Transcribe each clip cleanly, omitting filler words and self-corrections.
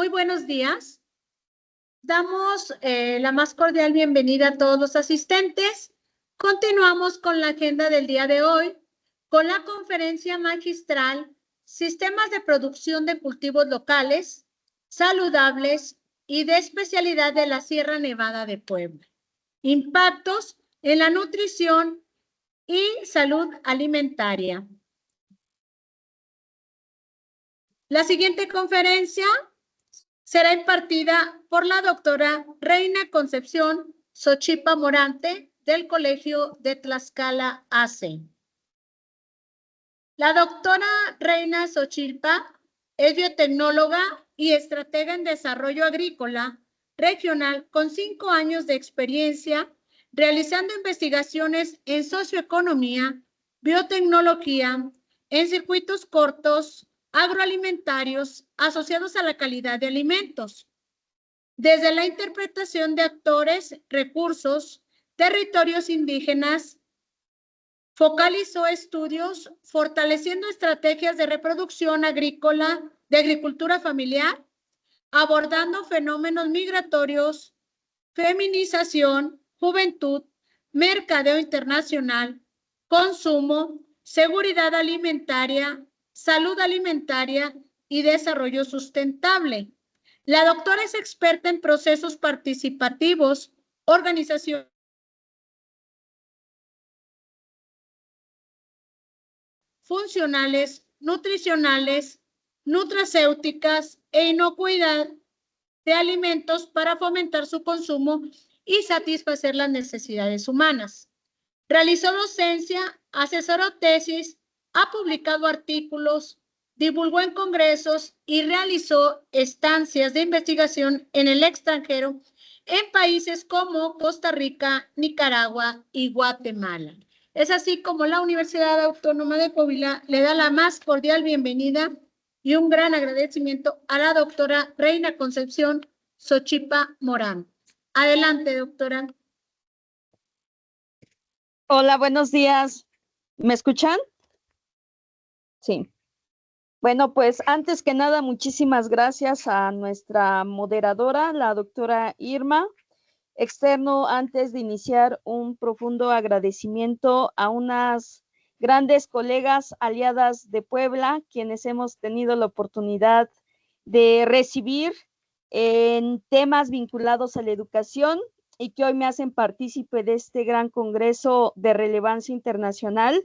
Muy buenos días. Damos la más cordial bienvenida a todos los asistentes. Continuamos con la agenda del día de hoy, con la conferencia magistral Sistemas de producción de cultivos locales, saludables y de especialidad de la Sierra Nevada de Puebla. Impactos en la nutrición y salud alimentaria. La siguiente conferencia será impartida por la doctora Reina Concepción Xochitl Morante del Colegio de Tlaxcala AC. La doctora Reina Xochitl es biotecnóloga y estratega en desarrollo agrícola regional con 5 años de experiencia realizando investigaciones en socioeconomía, biotecnología, en circuitos cortos, agroalimentarios asociados a la calidad de alimentos. Desde la interpretación de actores, recursos, territorios indígenas, focalizó estudios fortaleciendo estrategias de reproducción agrícola, de agricultura familiar, abordando fenómenos migratorios, feminización, juventud, mercadeo internacional, consumo, seguridad alimentaria, salud alimentaria y desarrollo sustentable. La doctora es experta en procesos participativos, organización funcionales, nutricionales, nutracéuticas e inocuidad de alimentos para fomentar su consumo y satisfacer las necesidades humanas. Realizó docencia, asesoró tesis, ha publicado artículos, divulgó en congresos y realizó estancias de investigación en el extranjero en países como Costa Rica, Nicaragua y Guatemala. Es así como la Universidad Autónoma de Coahuila le da la más cordial bienvenida y un gran agradecimiento a la doctora Reina Concepción Xochitl Morán. Adelante, doctora. Hola, buenos días. ¿Me escuchan? Sí. Bueno, pues antes que nada, muchísimas gracias a nuestra moderadora, la doctora Irma. Externo, antes de iniciar, un profundo agradecimiento a unas grandes colegas aliadas de Puebla, quienes hemos tenido la oportunidad de recibir en temas vinculados a la educación y que hoy me hacen partícipe de este gran congreso de relevancia internacional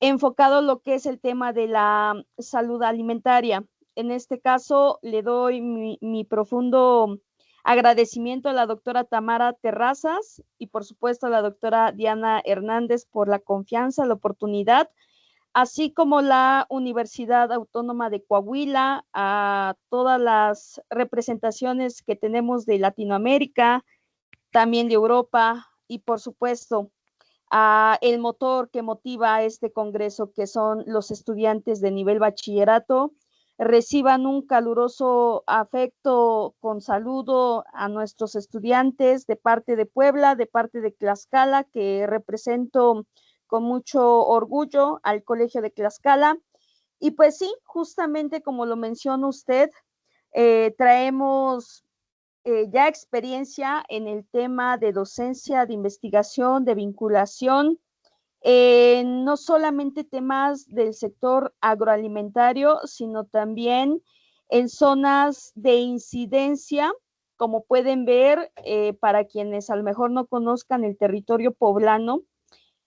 enfocado en lo que es el tema de la salud alimentaria. En este caso, le doy mi profundo agradecimiento a la doctora Tamara Terrazas y por supuesto a la doctora Diana Hernández por la confianza, la oportunidad, así como la Universidad Autónoma de Coahuila, a todas las representaciones que tenemos de Latinoamérica, también de Europa y por supuesto el motor que motiva a este congreso, que son los estudiantes de nivel bachillerato. Reciban un caluroso afecto con saludo a nuestros estudiantes de parte de Puebla, de parte de Tlaxcala, que represento con mucho orgullo al Colegio de Tlaxcala. Y pues sí, justamente como lo menciona usted, traemos ya experiencia en el tema de docencia, de investigación, de vinculación, no solamente temas del sector agroalimentario, sino también en zonas de incidencia, como pueden ver, para quienes a lo mejor no conozcan el territorio poblano,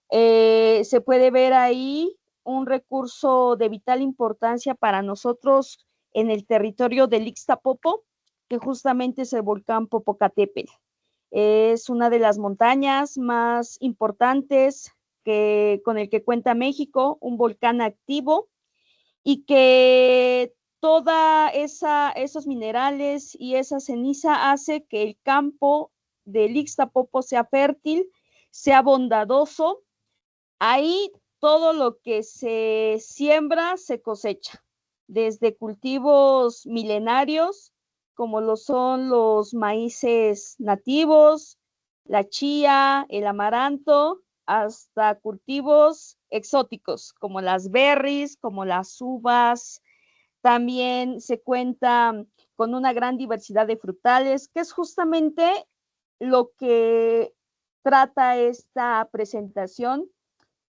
se puede ver ahí un recurso de vital importancia para nosotros en el territorio del Ixtapopo, que justamente es el volcán Popocatépetl. Es una de las montañas más importantes con el que cuenta México, un volcán activo, y que toda esos minerales y esa ceniza hace que el campo del Ixtapopo sea fértil, sea bondadoso. Ahí todo lo que se siembra se cosecha, desde cultivos milenarios, como lo son los maíces nativos, la chía, el amaranto, hasta cultivos exóticos, como las berries, como las uvas. También se cuenta con una gran diversidad de frutales, que es justamente lo que trata esta presentación,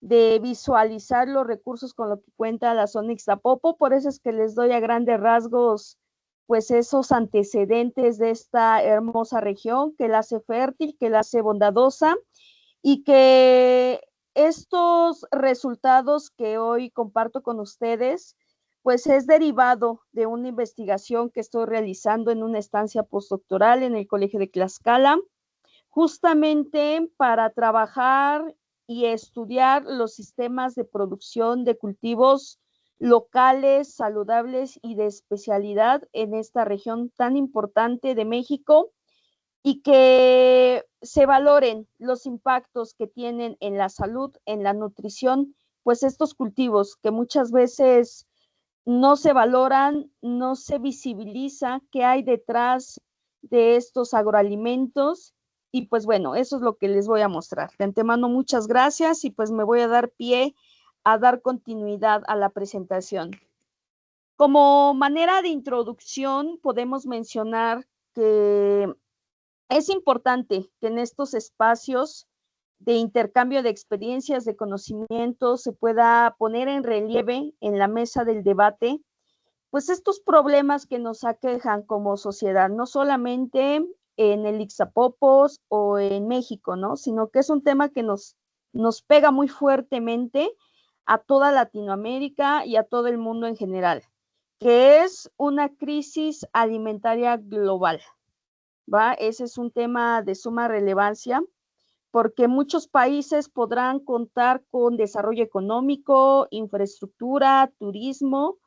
de visualizar los recursos con los que cuenta la zona Ixtapopo. Por eso es que les doy a grandes rasgos pues esos antecedentes de esta hermosa región que la hace fértil, que la hace bondadosa, y que estos resultados que hoy comparto con ustedes pues es derivado de una investigación que estoy realizando en una estancia postdoctoral en el Colegio de Tlaxcala, justamente para trabajar y estudiar los sistemas de producción de cultivos locales, saludables y de especialidad en esta región tan importante de México, y que se valoren los impactos que tienen en la salud, en la nutrición, pues estos cultivos que muchas veces no se valoran, no se visibiliza qué hay detrás de estos agroalimentos. Y pues bueno, eso es lo que les voy a mostrar. De antemano, muchas gracias, y pues me voy a dar pie a dar continuidad a la presentación. Como manera de introducción, podemos mencionar que es importante que en estos espacios de intercambio de experiencias, de conocimientos, se pueda poner en relieve en la mesa del debate pues estos problemas que nos aquejan como sociedad, no solamente en el Ixtapopos o en México, ¿no? Sino que es un tema que nos pega muy fuertemente a toda Latinoamérica y a todo el mundo en general, que es una crisis alimentaria global, ¿va? Ese es un tema de suma relevancia, porque muchos países podrán contar con desarrollo económico, infraestructura, turismo,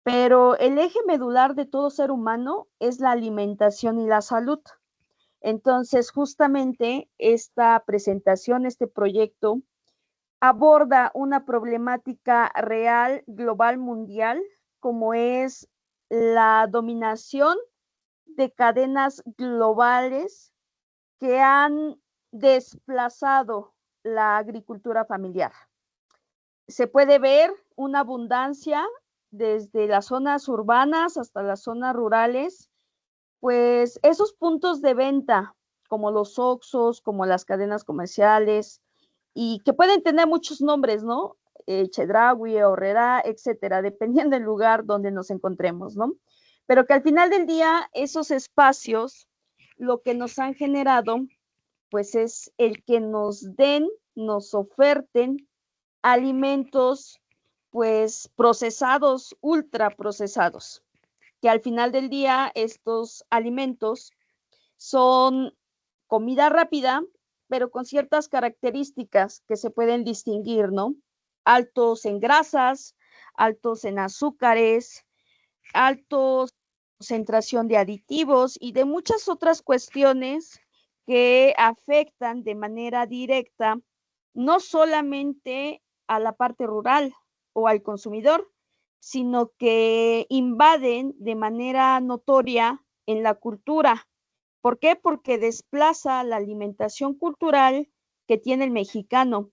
pero el eje medular de todo ser humano es la alimentación y la salud. Entonces, justamente esta presentación, este proyecto, aborda una problemática real, global, mundial, como es la dominación de cadenas globales que han desplazado la agricultura familiar. Se puede ver una abundancia desde las zonas urbanas hasta las zonas rurales, pues esos puntos de venta, como los Oxxos, como las cadenas comerciales, y que pueden tener muchos nombres, ¿no? Chedraui, Horrera, etcétera, dependiendo del lugar donde nos encontremos, ¿no? Pero que al final del día, esos espacios, lo que nos han generado, pues es el que nos den, nos oferten alimentos pues procesados, ultraprocesados, que al final del día estos alimentos son comida rápida, pero con ciertas características que se pueden distinguir, ¿no? Altos en grasas, altos en azúcares, altos concentración de aditivos y de muchas otras cuestiones que afectan de manera directa no solamente a la parte rural o al consumidor, sino que invaden de manera notoria en la cultura. ¿Por qué? Porque desplaza la alimentación cultural que tiene el mexicano,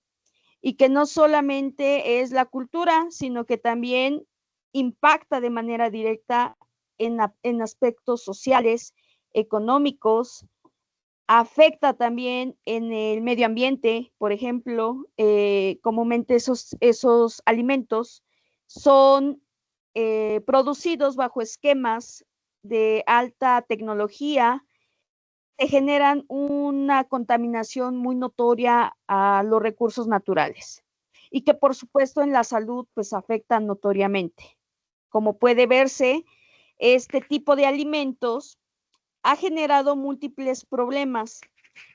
y que no solamente es la cultura, sino que también impacta de manera directa en aspectos sociales, económicos, afecta también en el medio ambiente. Por ejemplo, comúnmente esos alimentos son producidos bajo esquemas de alta tecnología, que generan una contaminación muy notoria a los recursos naturales, y que por supuesto en la salud pues afectan notoriamente. Como puede verse, este tipo de alimentos ha generado múltiples problemas,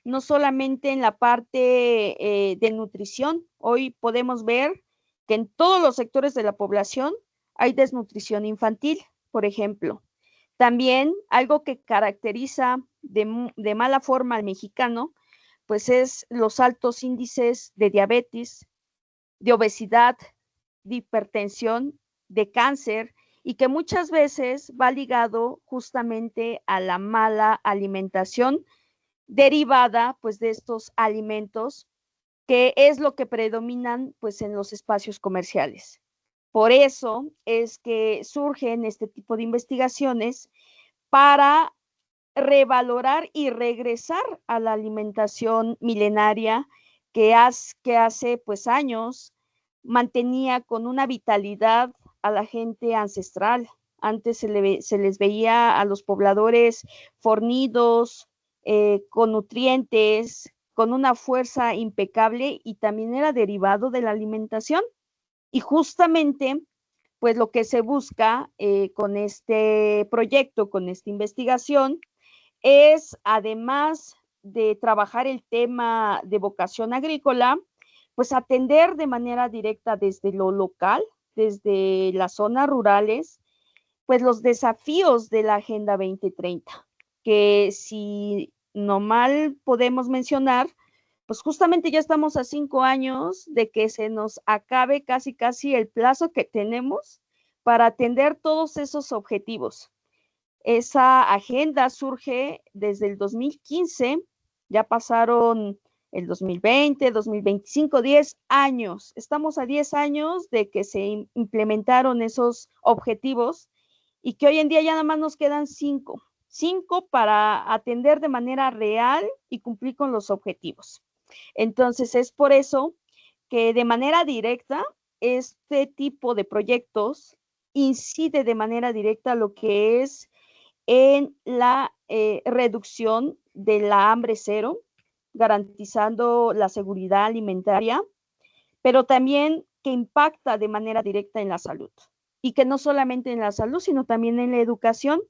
no solamente en la parte de nutrición. Hoy podemos ver que en todos los sectores de la población hay desnutrición infantil, por ejemplo. También algo que caracteriza de mala forma al mexicano, pues es los altos índices de diabetes, de obesidad, de hipertensión, de cáncer, y que muchas veces va ligado justamente a la mala alimentación derivada pues de estos alimentos, que es lo que predominan pues en los espacios comerciales. Por eso es que surgen este tipo de investigaciones, para revalorar y regresar a la alimentación milenaria que hace pues años mantenía con una vitalidad a la gente ancestral. Antes se les veía a los pobladores fornidos, con nutrientes, con una fuerza impecable, y también era derivado de la alimentación. Y justamente, pues lo que se busca con este proyecto, con esta investigación, es, además de trabajar el tema de vocación agrícola, pues atender de manera directa desde lo local, desde las zonas rurales, pues los desafíos de la Agenda 2030, que si no mal podemos mencionar, pues justamente ya estamos a 5 años de que se nos acabe casi el plazo que tenemos para atender todos esos objetivos. Esa agenda surge desde el 2015, ya pasaron el 2020, 2025, 10 años. Estamos a 10 años de que se implementaron esos objetivos y que hoy en día ya nada más nos quedan 5 para atender de manera real y cumplir con los objetivos. Entonces, es por eso que de manera directa este tipo de proyectos incide de manera directa lo que es en la reducción de la hambre cero, garantizando la seguridad alimentaria, pero también que impacta de manera directa en la salud. Y que no solamente en la salud, sino también en la educación,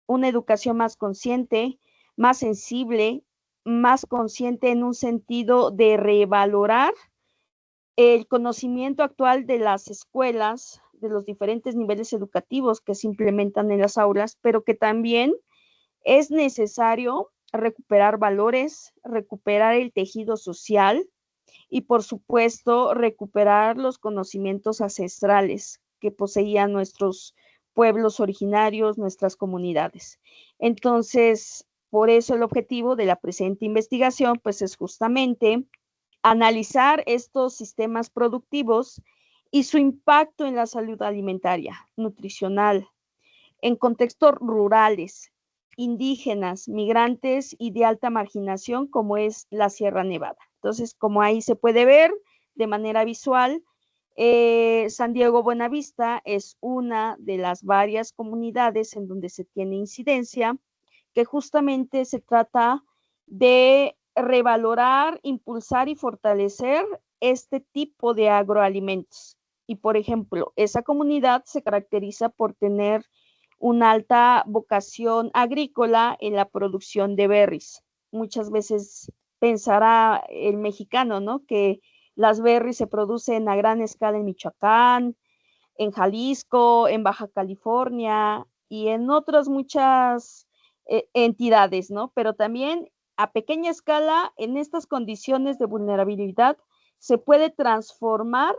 una educación más consciente, más sensible, más consciente en un sentido de revalorar el conocimiento actual de las escuelas, de los diferentes niveles educativos que se implementan en las aulas, pero que también es necesario recuperar valores, recuperar el tejido social y, por supuesto, recuperar los conocimientos ancestrales que poseían nuestros pueblos originarios, nuestras comunidades. Entonces, por eso el objetivo de la presente investigación, pues, es justamente analizar estos sistemas productivos y su impacto en la salud alimentaria, nutricional, en contextos rurales, indígenas, migrantes y de alta marginación, como es la Sierra Nevada. Entonces, como ahí se puede ver de manera visual, San Diego Buenavista es una de las varias comunidades en donde se tiene incidencia, que justamente se trata de revalorar, impulsar y fortalecer este tipo de agroalimentos. Y, por ejemplo, esa comunidad se caracteriza por tener una alta vocación agrícola en la producción de berries. Muchas veces pensará el mexicano, ¿no?, que las berries se producen a gran escala en Michoacán, en Jalisco, en Baja California y en otras muchas entidades, ¿no? Pero también a pequeña escala, en estas condiciones de vulnerabilidad, se puede transformar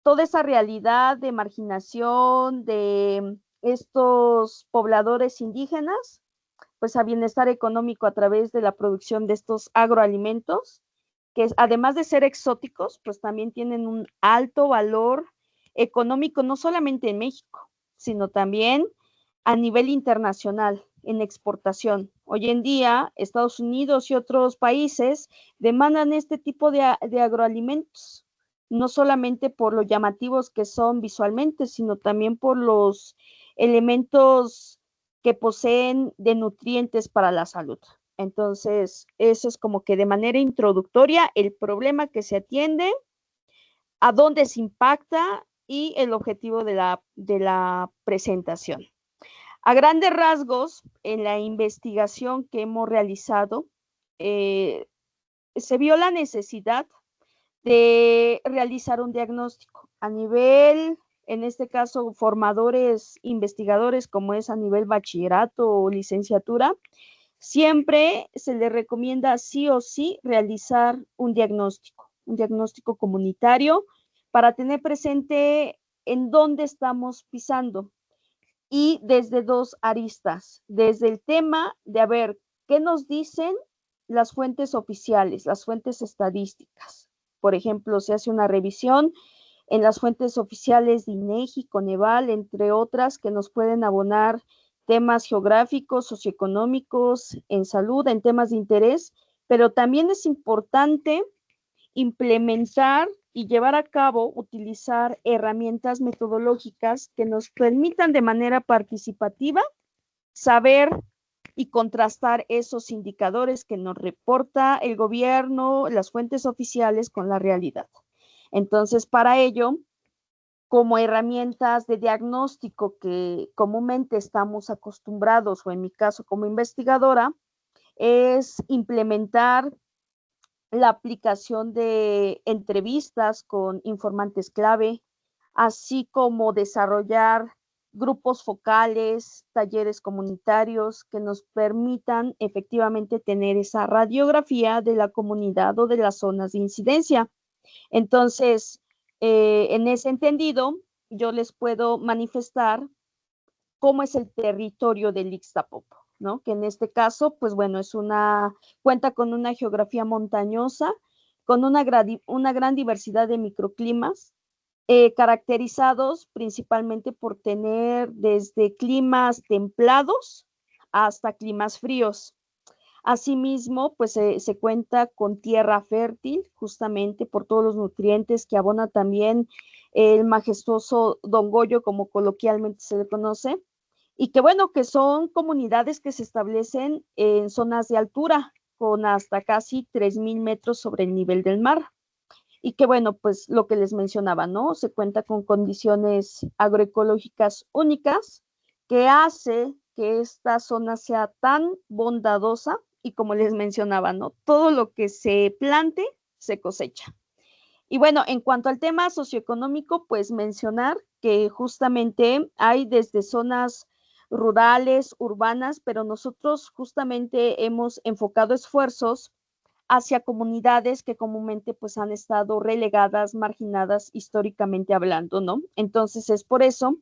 toda esa realidad de marginación de estos pobladores indígenas, pues a bienestar económico a través de la producción de estos agroalimentos, que además de ser exóticos, pues también tienen un alto valor económico, no solamente en México, sino también a nivel internacional, en exportación. Hoy en día, Estados Unidos y otros países demandan este tipo de agroalimentos, no solamente por lo llamativos que son visualmente, sino también por los elementos que poseen de nutrientes para la salud. Entonces, eso es como que de manera introductoria el problema que se atiende, a dónde se impacta y el objetivo de la presentación. A grandes rasgos, en la investigación que hemos realizado, se vio la necesidad de realizar un diagnóstico a nivel, en este caso, formadores, investigadores, como es a nivel bachillerato o licenciatura. Siempre se le recomienda sí o sí realizar un diagnóstico comunitario para tener presente en dónde estamos pisando, y desde dos aristas, desde el tema de a ver qué nos dicen las fuentes oficiales, las fuentes estadísticas. Por ejemplo, se hace una revisión en las fuentes oficiales de INEGI, Coneval, entre otras, que nos pueden abonar temas geográficos, socioeconómicos, en salud, en temas de interés, pero también es importante implementar y llevar a cabo, utilizar herramientas metodológicas que nos permitan de manera participativa saber y contrastar esos indicadores que nos reporta el gobierno, las fuentes oficiales con la realidad. Entonces, para ello, como herramientas de diagnóstico que comúnmente estamos acostumbrados, o en mi caso como investigadora, es implementar la aplicación de entrevistas con informantes clave, así como desarrollar grupos focales, talleres comunitarios que nos permitan efectivamente tener esa radiografía de la comunidad o de las zonas de incidencia. Entonces, en ese entendido, yo les puedo manifestar cómo es el territorio del Ixtapopo, ¿no? Que en este caso, pues bueno, cuenta con una geografía montañosa, con una gran diversidad de microclimas, caracterizados principalmente por tener desde climas templados hasta climas fríos. Asimismo, pues se cuenta con tierra fértil, justamente por todos los nutrientes que abona también el majestuoso Don Goyo, como coloquialmente se le conoce, y que bueno, que son comunidades que se establecen en zonas de altura, con hasta casi 3,000 metros sobre el nivel del mar. Y que bueno, pues lo que les mencionaba, ¿no? Se cuenta con condiciones agroecológicas únicas que hace que esta zona sea tan bondadosa y como les mencionaba, ¿no? Todo lo que se plante se cosecha. Y bueno, en cuanto al tema socioeconómico, pues mencionar que justamente hay desde zonas rurales, urbanas, pero nosotros justamente hemos enfocado esfuerzos hacia comunidades que comúnmente pues han estado relegadas, marginadas históricamente hablando, ¿no? Entonces es por eso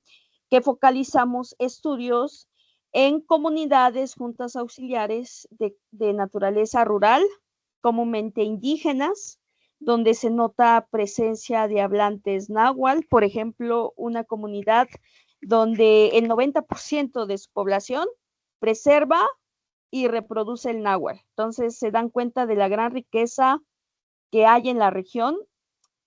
que focalizamos estudios en comunidades, juntas auxiliares de naturaleza rural, comúnmente indígenas, donde se nota presencia de hablantes náhuatl, por ejemplo, una comunidad donde el 90% de su población preserva y reproduce el náhuatl. Entonces se dan cuenta de la gran riqueza que hay en la región.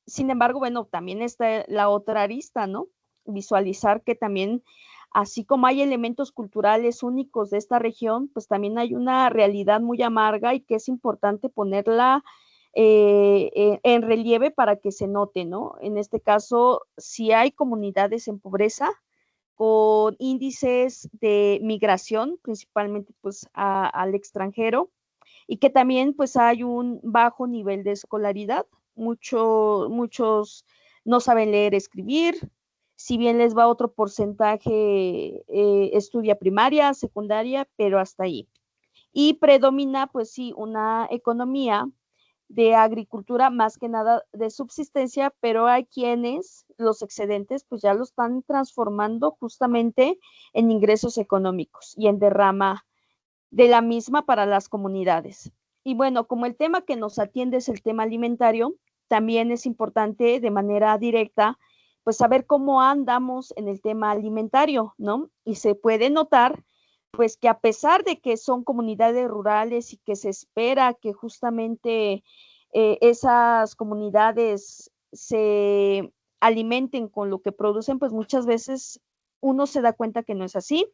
Sin embargo, bueno, también está la otra arista, ¿no? Visualizar que también, así como hay elementos culturales únicos de esta región, pues también hay una realidad muy amarga y que es importante ponerla en relieve para que se note, ¿no? En este caso, si hay comunidades en pobreza, con índices de migración, principalmente pues al extranjero, y que también pues hay un bajo nivel de escolaridad. Muchos no saben leer, escribir, si bien les va otro porcentaje, estudia primaria, secundaria, pero hasta ahí. Y predomina pues sí una economía de agricultura, más que nada de subsistencia, pero hay quienes los excedentes pues ya lo están transformando justamente en ingresos económicos y en derrama de la misma para las comunidades. Y bueno, como el tema que nos atiende es el tema alimentario, también es importante de manera directa pues saber cómo andamos en el tema alimentario, ¿no? Y se puede notar pues que a pesar de que son comunidades rurales y que se espera que justamente esas comunidades se alimenten con lo que producen, pues muchas veces uno se da cuenta que no es así,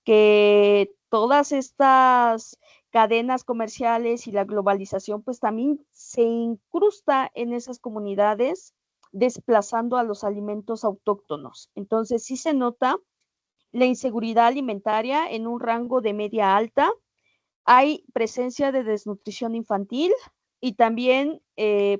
que todas estas cadenas comerciales y la globalización pues también se incrusta en esas comunidades desplazando a los alimentos autóctonos. Entonces sí se nota la inseguridad alimentaria en un rango de media alta, hay presencia de desnutrición infantil y también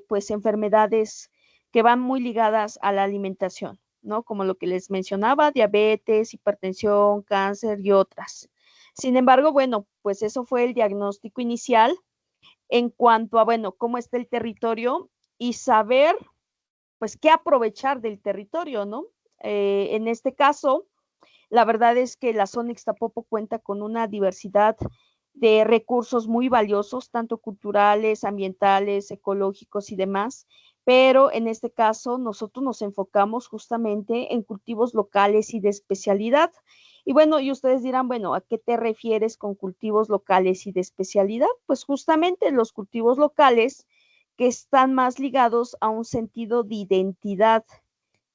pues enfermedades que van muy ligadas a la alimentación, ¿no? Como lo que les mencionaba, diabetes, hipertensión, cáncer y otras. Sin embargo, bueno, pues eso fue el diagnóstico inicial en cuanto a, bueno, cómo está el territorio y saber, pues, qué aprovechar del territorio, ¿no? En este caso, la verdad es que la zona Ixtapopo cuenta con una diversidad de recursos muy valiosos, tanto culturales, ambientales, ecológicos y demás, pero en este caso nosotros nos enfocamos justamente en cultivos locales y de especialidad. Y bueno, y ustedes dirán, bueno, ¿a qué te refieres con cultivos locales y de especialidad? Pues justamente los cultivos locales que están más ligados a un sentido de identidad,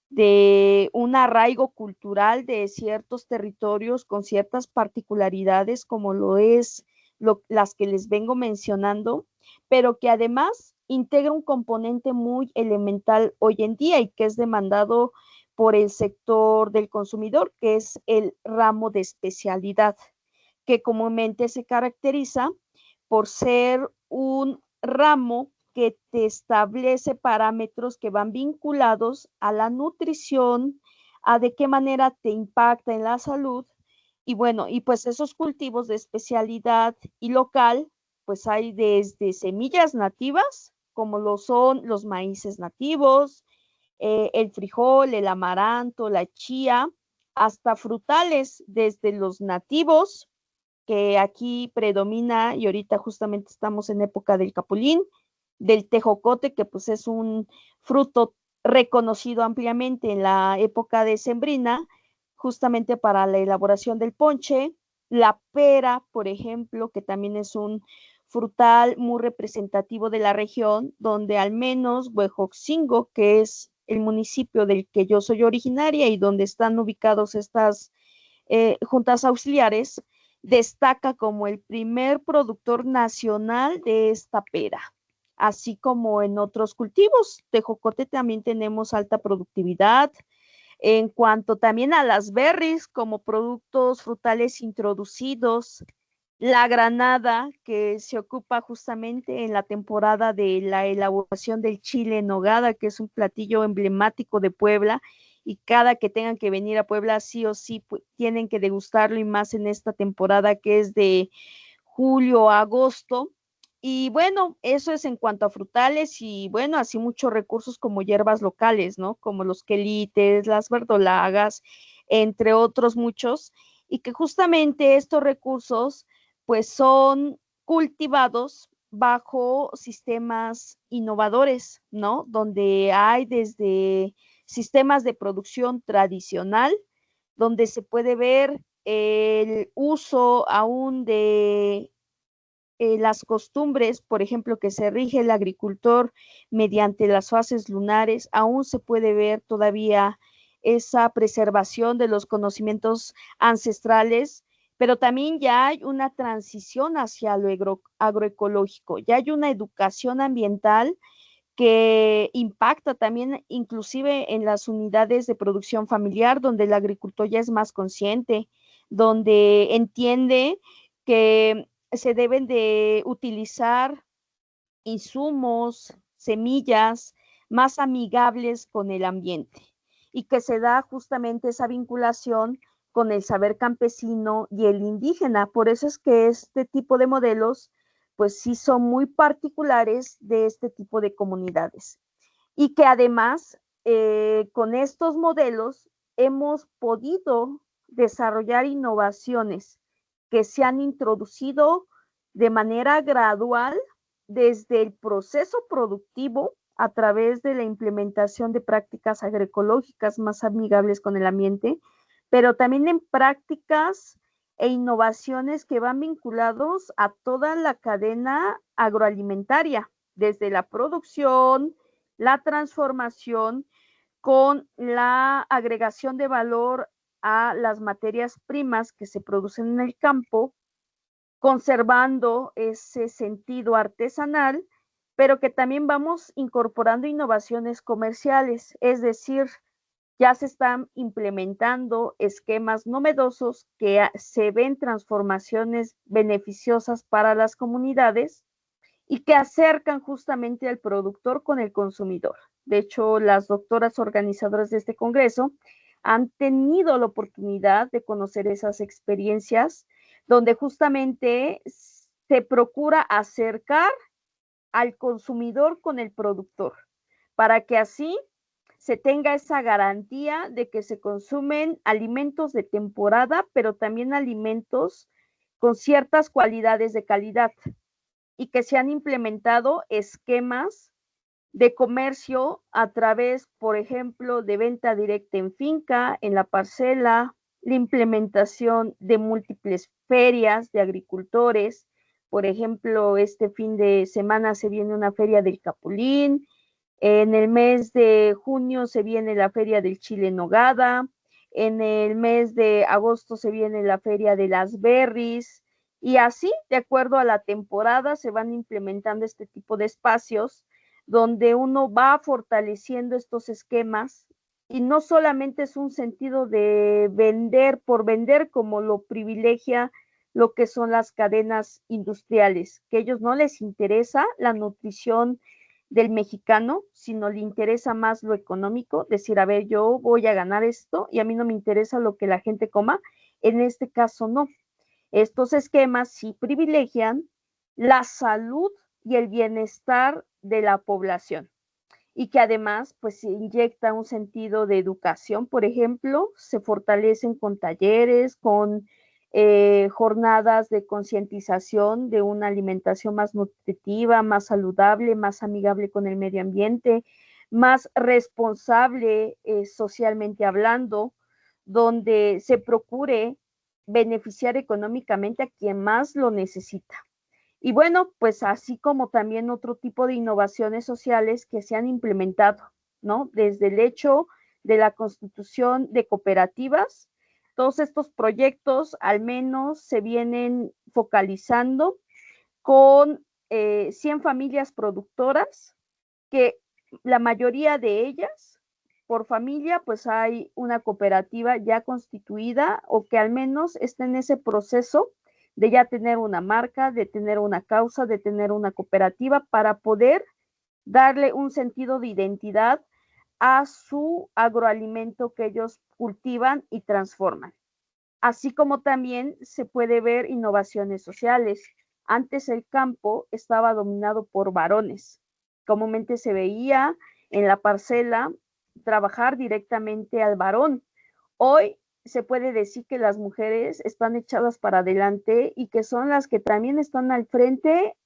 de un arraigo cultural de ciertos territorios con ciertas particularidades, como lo es las que les vengo mencionando, pero que además integra un componente muy elemental hoy en día y que es demandado por el sector del consumidor, que es el ramo de especialidad, que comúnmente se caracteriza por ser un ramo que te establece parámetros que van vinculados a la nutrición, a de qué manera te impacta en la salud. Y bueno, y pues esos cultivos de especialidad y local, pues hay desde semillas nativas, como lo son los maíces nativos, el frijol, el amaranto, la chía, hasta frutales, desde los nativos, que aquí predomina, y ahorita justamente estamos en época del capulín, del tejocote, que pues es un fruto reconocido ampliamente en la época decembrina, justamente para la elaboración del ponche, la pera, por ejemplo, que también es un frutal muy representativo de la región, donde al menos Huejoxingo, que es el municipio del que yo soy originaria y donde están ubicados estas juntas auxiliares, destaca como el primer productor nacional de esta pera, así como en otros cultivos. Tejocote también tenemos alta productividad. En cuanto también a las berries como productos frutales introducidos, la granada, que se ocupa justamente en la temporada de la elaboración del chile en nogada, que es un platillo emblemático de Puebla, y cada que tengan que venir a Puebla, sí o sí, pues, tienen que degustarlo, y más en esta temporada que es de julio a agosto. Y bueno, eso es en cuanto a frutales y bueno, así muchos recursos como hierbas locales, ¿no? Como los quelites, las verdolagas, entre otros muchos, y que justamente estos recursos pues son cultivados bajo sistemas innovadores, ¿no? Donde hay desde sistemas de producción tradicional, donde se puede ver el uso aún de las costumbres, por ejemplo, que se rige el agricultor mediante las fases lunares, aún se puede ver todavía esa preservación de los conocimientos ancestrales, pero también ya hay una transición hacia lo agroecológico, ya hay una educación ambiental que impacta también inclusive en las unidades de producción familiar, donde el agricultor ya es más consciente, donde entiende que se deben de utilizar insumos, semillas más amigables con el ambiente y que se da justamente esa vinculación con el saber campesino y el indígena. Por eso es que este tipo de modelos pues sí son muy particulares de este tipo de comunidades y que además con estos modelos hemos podido desarrollar innovaciones que se han introducido de manera gradual desde el proceso productivo a través de la implementación de prácticas agroecológicas más amigables con el ambiente, pero también en prácticas e innovaciones que van vinculados a toda la cadena agroalimentaria, desde la producción, la transformación, con la agregación de valor a las materias primas que se producen en el campo, conservando ese sentido artesanal, pero que también vamos incorporando innovaciones comerciales, es decir, ya se están implementando esquemas novedosos que se ven transformaciones beneficiosas para las comunidades y que acercan justamente al productor con el consumidor. De hecho, las doctoras organizadoras de este congreso han tenido la oportunidad de conocer esas experiencias donde justamente se procura acercar al consumidor con el productor, para que así se tenga esa garantía de que se consumen alimentos de temporada, pero también alimentos con ciertas cualidades de calidad y que se han implementado esquemas de comercio a través, por ejemplo, de venta directa en finca, en la parcela, la implementación de múltiples ferias de agricultores. Por ejemplo, este fin de semana se viene una feria del capulín, en el mes de junio se viene la feria del chile en nogada, en el mes de agosto se viene la feria de las berries, y así, de acuerdo a la temporada, se van implementando este tipo de espacios donde uno va fortaleciendo estos esquemas, y no solamente es un sentido de vender por vender, como lo privilegia lo que son las cadenas industriales, que a ellos no les interesa la nutrición del mexicano, sino le interesa más lo económico, decir, a ver, yo voy a ganar esto y a mí no me interesa lo que la gente coma. En este caso, no. Estos esquemas sí privilegian la salud y el bienestar de la población, y que además pues inyecta un sentido de educación. Por ejemplo, se fortalecen con talleres, con jornadas de concientización de una alimentación más nutritiva, más saludable, más amigable con el medio ambiente, más responsable socialmente hablando, donde se procure beneficiar económicamente a quien más lo necesita. Y bueno, pues así como también otro tipo de innovaciones sociales que se han implementado, ¿no? Desde el hecho de la constitución de cooperativas, todos estos proyectos al menos se vienen focalizando con 100 familias productoras, que la mayoría de ellas, por familia, pues hay una cooperativa ya constituida, o que al menos está en ese proceso de ya tener una marca, de tener una causa, de tener una cooperativa, para poder darle un sentido de identidad a su agroalimento que ellos cultivan y transforman. Así como también se puede ver innovaciones sociales. Antes el campo estaba dominado por varones. Comúnmente se veía en la parcela trabajar directamente al varón. Hoy se puede decir que las mujeres están echadas para adelante y que son las que también están al frente,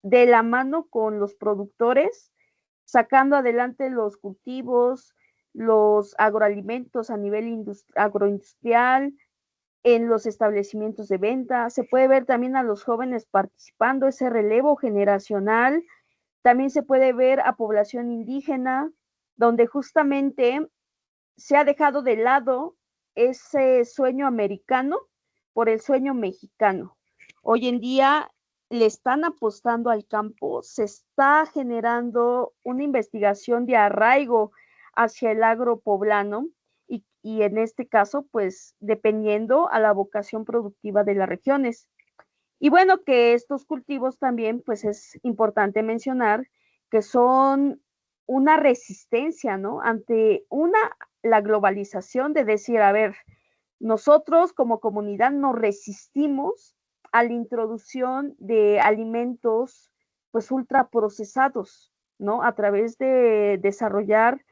de la mano con los productores, sacando adelante los cultivos, los agroalimentos a nivel agroindustrial, en los establecimientos de venta. Se puede ver también a los jóvenes participando, ese relevo generacional. También se puede ver a población indígena, donde justamente se ha dejado de lado ese sueño americano por el sueño mexicano. Hoy en día le están apostando al campo, se está generando una investigación de arraigo hacia el agro poblano, y en este caso, pues dependiendo a la vocación productiva de las regiones. Y bueno, que estos cultivos también, pues es importante mencionar que son una resistencia, ¿no? Ante la globalización, de decir, a ver, nosotros como comunidad nos resistimos a la introducción de alimentos pues ultraprocesados, ¿no? A través de desarrollar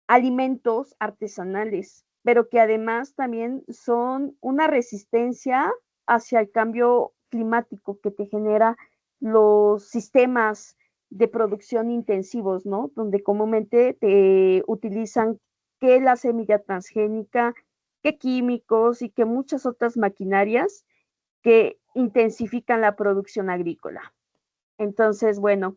alimentos artesanales, pero que además también son una resistencia hacia el cambio climático que te genera los sistemas de producción intensivos, ¿no? Donde comúnmente te utilizan que la semilla transgénica, que químicos y que muchas otras maquinarias que intensifican la producción agrícola. Entonces, bueno,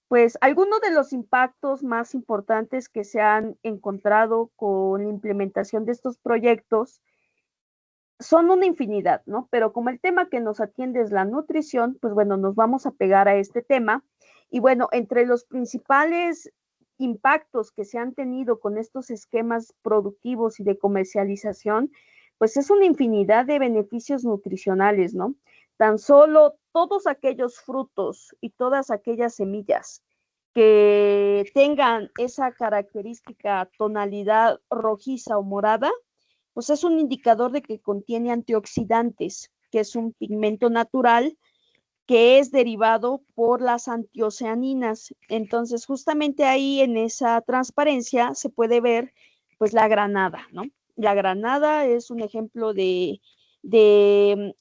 pues algunos de los impactos más importantes que se han encontrado con la implementación de estos proyectos son una infinidad, ¿no? Pero como el tema que nos atiende es la nutrición, pues bueno, nos vamos a pegar a este tema. Y bueno, entre los principales impactos que se han tenido con estos esquemas productivos y de comercialización, pues es una infinidad de beneficios nutricionales, ¿no? Tan solo todos aquellos frutos y todas aquellas semillas que tengan esa característica tonalidad rojiza o morada, pues es un indicador de que contiene antioxidantes, que es un pigmento natural que es derivado por las antocianinas. Entonces, justamente ahí en esa transparencia se puede ver pues la granada, ¿no? La granada es un ejemplo de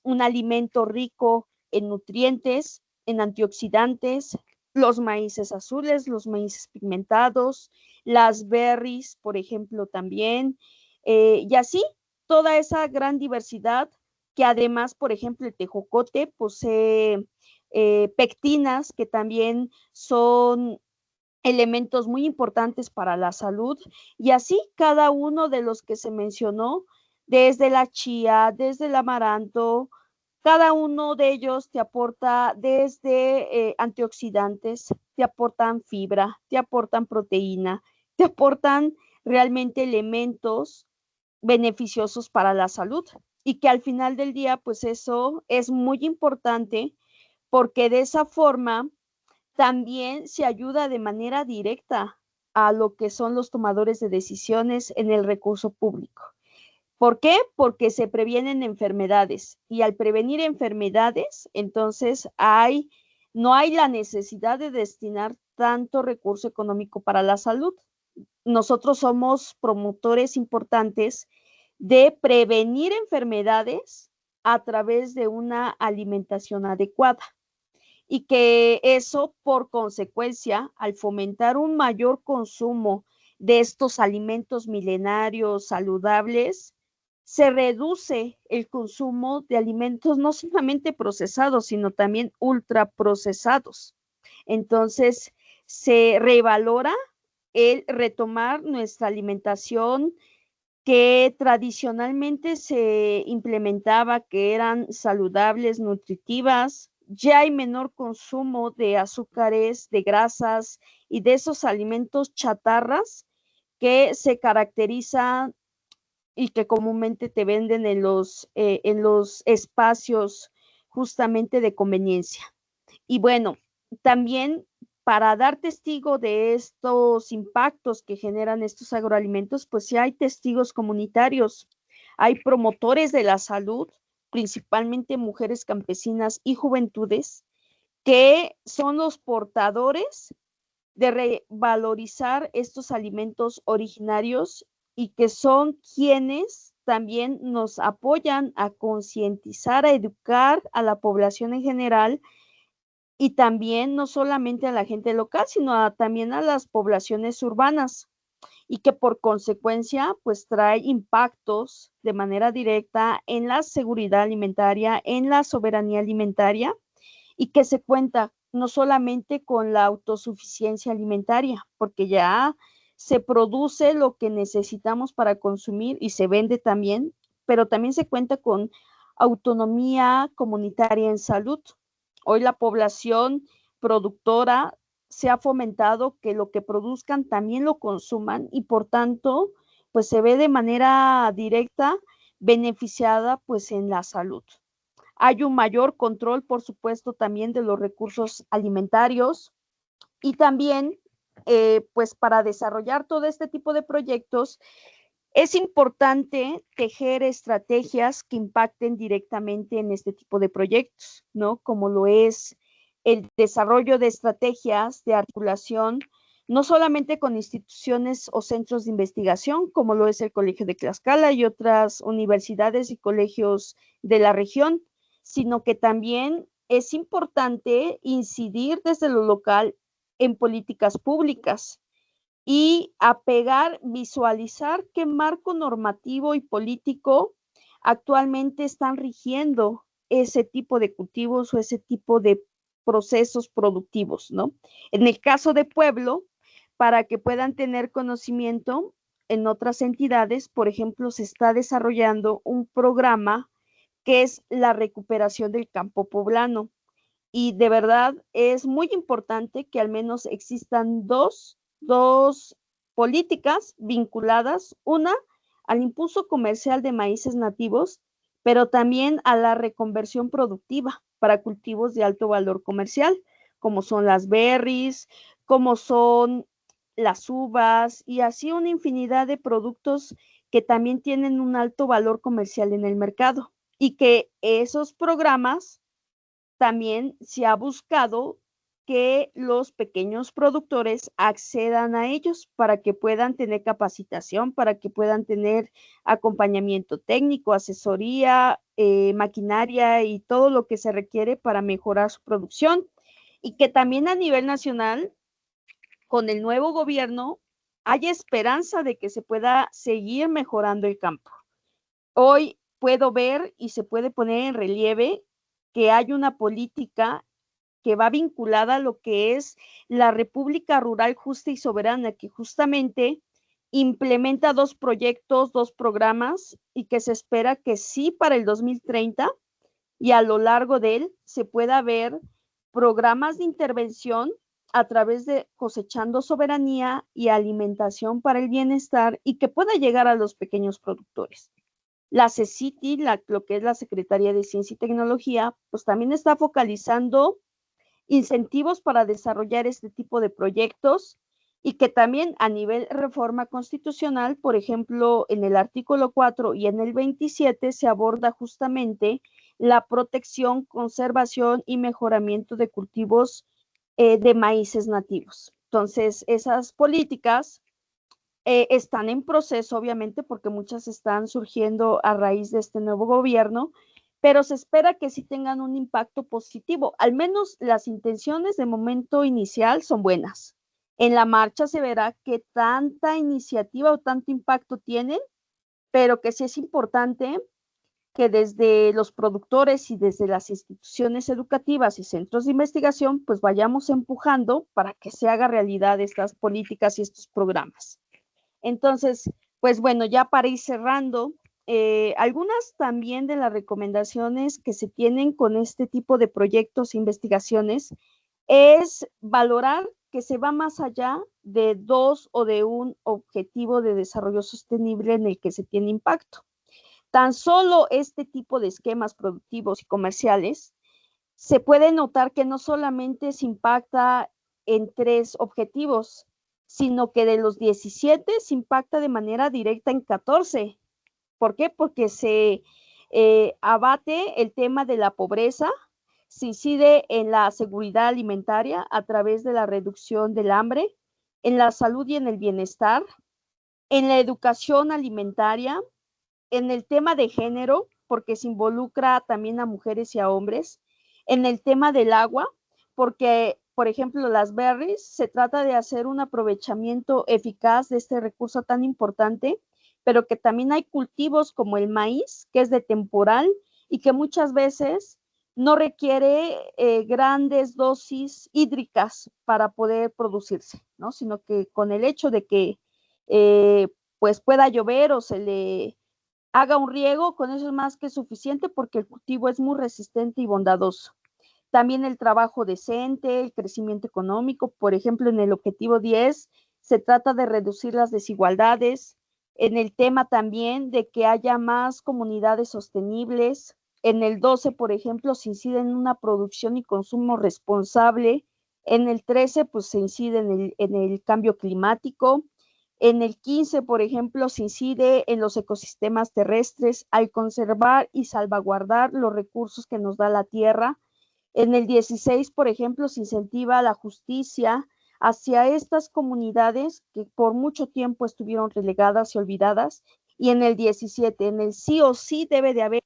un alimento rico en nutrientes, en antioxidantes, los maíces azules, los maíces pigmentados, las berries, por ejemplo, también, y así toda esa gran diversidad que además, por ejemplo, el tejocote posee pectinas que también son elementos muy importantes para la salud, y así cada uno de los que se mencionó, desde la chía, desde el amaranto, cada uno de ellos te aporta desde antioxidantes, te aportan fibra, te aportan proteína, te aportan realmente elementos beneficiosos para la salud, y que al final del día, pues eso es muy importante, porque de esa forma también se ayuda de manera directa a lo que son los tomadores de decisiones en el recurso público. ¿Por qué? Porque se previenen enfermedades, y al prevenir enfermedades, entonces no hay la necesidad de destinar tanto recurso económico para la salud. Nosotros somos promotores importantes de prevenir enfermedades a través de una alimentación adecuada, y que eso, por consecuencia, al fomentar un mayor consumo de estos alimentos milenarios saludables, se reduce el consumo de alimentos no solamente procesados, sino también ultraprocesados. Entonces, se revalora el retomar nuestra alimentación que tradicionalmente se implementaba, que eran saludables, nutritivas. Ya hay menor consumo de azúcares, de grasas y de esos alimentos chatarras que se caracterizan y que comúnmente te venden en los espacios justamente de conveniencia. Y bueno, también para dar testigo de estos impactos que generan estos agroalimentos, pues sí hay testigos comunitarios, hay promotores de la salud, principalmente mujeres campesinas y juventudes, que son los portadores de revalorizar estos alimentos originarios, y que son quienes también nos apoyan a concientizar, a educar a la población en general, y también no solamente a la gente local, sino también a las poblaciones urbanas, y que por consecuencia pues trae impactos de manera directa en la seguridad alimentaria, en la soberanía alimentaria, y que se cuenta no solamente con la autosuficiencia alimentaria, porque ya se produce lo que necesitamos para consumir y se vende también, pero también se cuenta con autonomía comunitaria en salud. Hoy la población productora se ha fomentado que lo que produzcan también lo consuman, y por tanto, pues se ve de manera directa beneficiada pues en la salud. Hay un mayor control, por supuesto, también de los recursos alimentarios, y también, pues para desarrollar todo este tipo de proyectos, es importante tejer estrategias que impacten directamente en este tipo de proyectos, ¿no? Como lo es el desarrollo de estrategias de articulación, no solamente con instituciones o centros de investigación, como lo es el Colegio de Tlaxcala y otras universidades y colegios de la región, sino que también es importante incidir desde lo local en políticas públicas y apegar, visualizar qué marco normativo y político actualmente están rigiendo ese tipo de cultivos o ese tipo de procesos productivos, ¿no? En el caso de Pueblo, para que puedan tener conocimiento, en otras entidades, por ejemplo, se está desarrollando un programa que es la recuperación del campo poblano. Y de verdad es muy importante que al menos existan dos políticas vinculadas, una al impulso comercial de maíces nativos, pero también a la reconversión productiva para cultivos de alto valor comercial, como son las berries, como son las uvas, y así una infinidad de productos que también tienen un alto valor comercial en el mercado, y que esos programas también se ha buscado que los pequeños productores accedan a ellos para que puedan tener capacitación, para que puedan tener acompañamiento técnico, asesoría, maquinaria y todo lo que se requiere para mejorar su producción. Y que también a nivel nacional, con el nuevo gobierno, hay esperanza de que se pueda seguir mejorando el campo. hoy puedo ver y se puede poner en relieve que hay una política que va vinculada a lo que es la República Rural Justa y Soberana, que justamente implementa 2 proyectos, 2 programas, y que se espera que sí para el 2030 y a lo largo de él se pueda ver programas de intervención a través de cosechando soberanía y alimentación para el bienestar y que pueda llegar a los pequeños productores. La CECITI, lo que es la Secretaría de Ciencia y Tecnología, pues también está focalizando incentivos para desarrollar este tipo de proyectos y que también a nivel reforma constitucional, por ejemplo, en el artículo 4 y en el 27 se aborda justamente la protección, conservación y mejoramiento de cultivos de maíces nativos. Entonces, esas políticas están en proceso, obviamente, porque muchas están surgiendo a raíz de este nuevo gobierno, pero se espera que sí tengan un impacto positivo. Al menos las intenciones de momento inicial son buenas. En la marcha se verá qué tanta iniciativa o tanto impacto tienen, pero que sí es importante que desde los productores y desde las instituciones educativas y centros de investigación, pues vayamos empujando para que se haga realidad estas políticas y estos programas. Entonces, pues bueno, ya para ir cerrando, algunas también de las recomendaciones que se tienen con este tipo de proyectos e investigaciones es valorar que se va más allá de 2 o de un objetivo de desarrollo sostenible en el que se tiene impacto. Tan solo este tipo de esquemas productivos y comerciales se puede notar que no solamente se impacta en 3 objetivos, sino que de los 17 se impacta de manera directa en 14. ¿Por qué? Porque se abate el tema de la pobreza, se incide en la seguridad alimentaria a través de la reducción del hambre, en la salud y en el bienestar, en la educación alimentaria, en el tema de género, porque se involucra también a mujeres y a hombres, en el tema del agua, porque, por ejemplo, las berries, se trata de hacer un aprovechamiento eficaz de este recurso tan importante, pero que también hay cultivos como el maíz, que es de temporal y que muchas veces no requiere grandes dosis hídricas para poder producirse, ¿no? Sino que con el hecho de que pues pueda llover o se le haga un riego, con eso es más que suficiente porque el cultivo es muy resistente y bondadoso. También el trabajo decente, el crecimiento económico, por ejemplo, en el objetivo 10 se trata de reducir las desigualdades, en el tema también de que haya más comunidades sostenibles, en el 12, por ejemplo, se incide en una producción y consumo responsable, en el 13, pues se incide en el cambio climático, en el 15, por ejemplo, se incide en los ecosistemas terrestres al conservar y salvaguardar los recursos que nos da la tierra. En el 16, por ejemplo, se incentiva la justicia hacia estas comunidades que por mucho tiempo estuvieron relegadas y olvidadas. Y en el 17, en el sí o sí debe de haber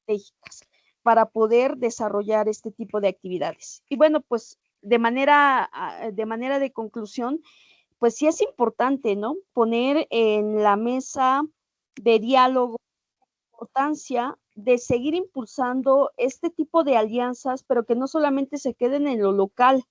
estratégicas para poder desarrollar este tipo de actividades. Y bueno, pues de manera de conclusión, pues sí es importante, ¿no? Poner en la mesa de diálogo la importancia de seguir impulsando este tipo de alianzas, pero que no solamente se queden en lo local.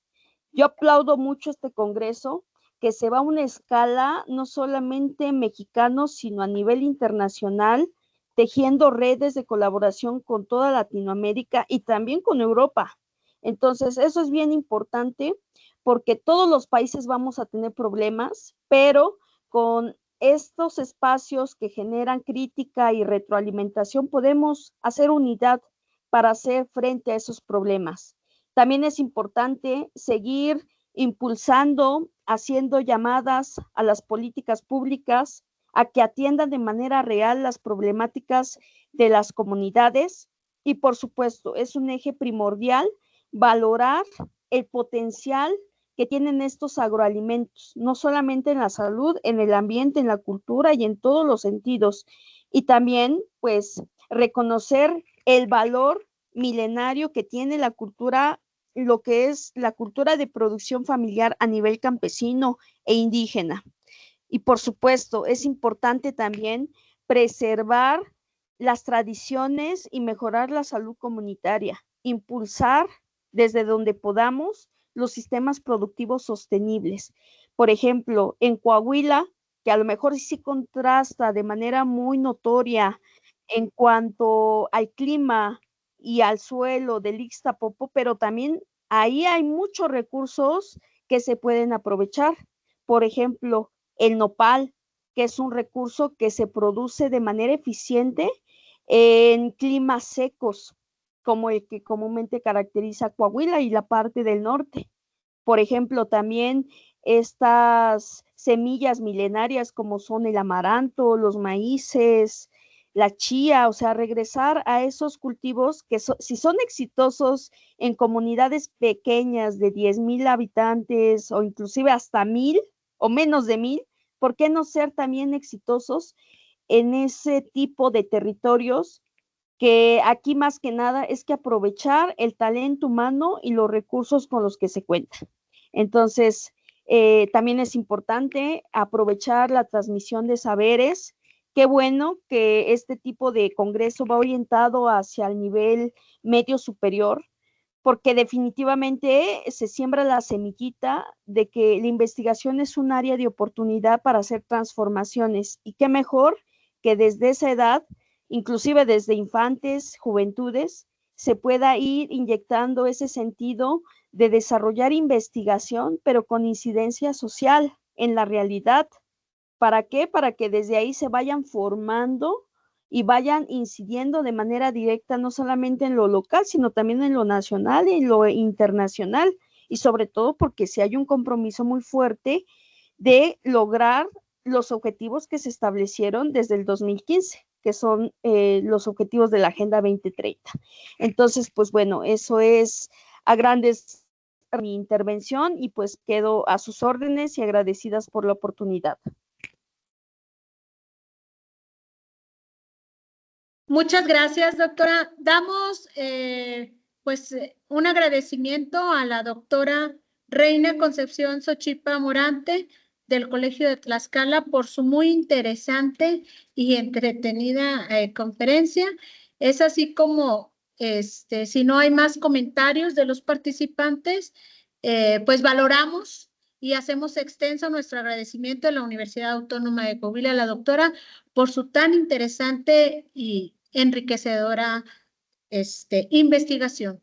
Yo aplaudo mucho este congreso, que se va a una escala no solamente mexicano, sino a nivel internacional, tejiendo redes de colaboración con toda Latinoamérica y también con Europa. Entonces, eso es bien importante porque todos los países vamos a tener problemas, pero con estos espacios que generan crítica y retroalimentación podemos hacer unidad para hacer frente a esos problemas. También es importante seguir impulsando, haciendo llamadas a las políticas públicas a que atiendan de manera real las problemáticas de las comunidades y, por supuesto, es un eje primordial valorar el potencial que tienen estos agroalimentos, no solamente en la salud, en el ambiente, en la cultura y en todos los sentidos. Y también, pues, reconocer el valor milenario que tiene la cultura, lo que es la cultura de producción familiar a nivel campesino e indígena. Y por supuesto, es importante también preservar las tradiciones y mejorar la salud comunitaria, impulsar desde donde podamos los sistemas productivos sostenibles. Por ejemplo, en Coahuila, que a lo mejor sí contrasta de manera muy notoria en cuanto al clima y al suelo del Ixtapopo, pero también ahí hay muchos recursos que se pueden aprovechar. Por ejemplo, el nopal, que es un recurso que se produce de manera eficiente en climas secos, como el que comúnmente caracteriza Coahuila y la parte del norte. Por ejemplo, también estas semillas milenarias como son el amaranto, los maíces, la chía, o sea, regresar a esos cultivos que si son exitosos en comunidades pequeñas de 10,000 habitantes o inclusive hasta 1,000 o menos de 1,000, ¿por qué no ser también exitosos en ese tipo de territorios? Que aquí más que nada es que aprovechar el talento humano y los recursos con los que se cuenta. Entonces, también es importante aprovechar la transmisión de saberes. Qué bueno que este tipo de congreso va orientado hacia el nivel medio superior, porque definitivamente se siembra la semillita de que la investigación es un área de oportunidad para hacer transformaciones. Y qué mejor que desde esa edad, inclusive desde infantes, juventudes, se pueda ir inyectando ese sentido de desarrollar investigación, pero con incidencia social en la realidad. ¿Para qué? Para que desde ahí se vayan formando y vayan incidiendo de manera directa, no solamente en lo local, sino también en lo nacional y en lo internacional. Y sobre todo porque si hay un compromiso muy fuerte de lograr los objetivos que se establecieron desde el 2015, que son los objetivos de la Agenda 2030. Entonces, pues bueno, eso es a grandes mi intervención y pues quedo a sus órdenes y agradecidas por la oportunidad. Muchas gracias, doctora. Damos un agradecimiento a la doctora Reina Concepción Xochitl Morante del Colegio de Tlaxcala por su muy interesante y entretenida conferencia. Es así como, si no hay más comentarios de los participantes, pues valoramos y hacemos extenso nuestro agradecimiento a la Universidad Autónoma de Coahuila, a la doctora, por su tan interesante y enriquecedora investigación.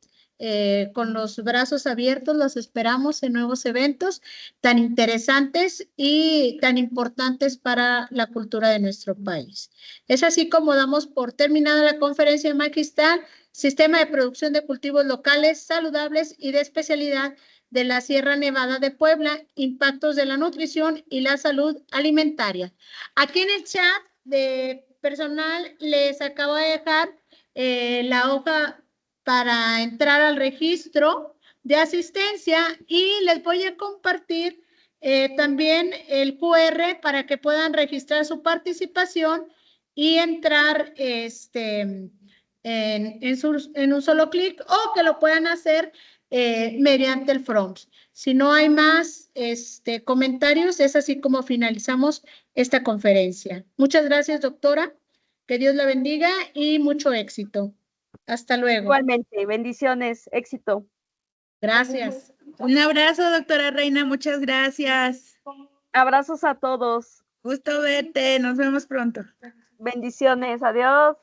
Con los brazos abiertos los esperamos en nuevos eventos tan interesantes y tan importantes para la cultura de nuestro país. Es así como damos por terminada la conferencia magistral Sistema de Producción de Cultivos Locales Saludables y de Especialidad de la Sierra Nevada de Puebla, Impactos de la Nutrición y la Salud Alimentaria. Aquí en el chat de personal les acabo de dejar la hoja para entrar al registro de asistencia y les voy a compartir también el QR para que puedan registrar su participación y entrar en un solo clic o que lo puedan hacer mediante el Forms. Si no hay más comentarios, es así como finalizamos esta conferencia. Muchas gracias, doctora. Que Dios la bendiga y mucho éxito. Hasta luego. Igualmente, bendiciones, éxito. Gracias. Un abrazo, doctora Reina, muchas gracias. Abrazos a todos. Gusto verte, nos vemos pronto. Bendiciones, adiós.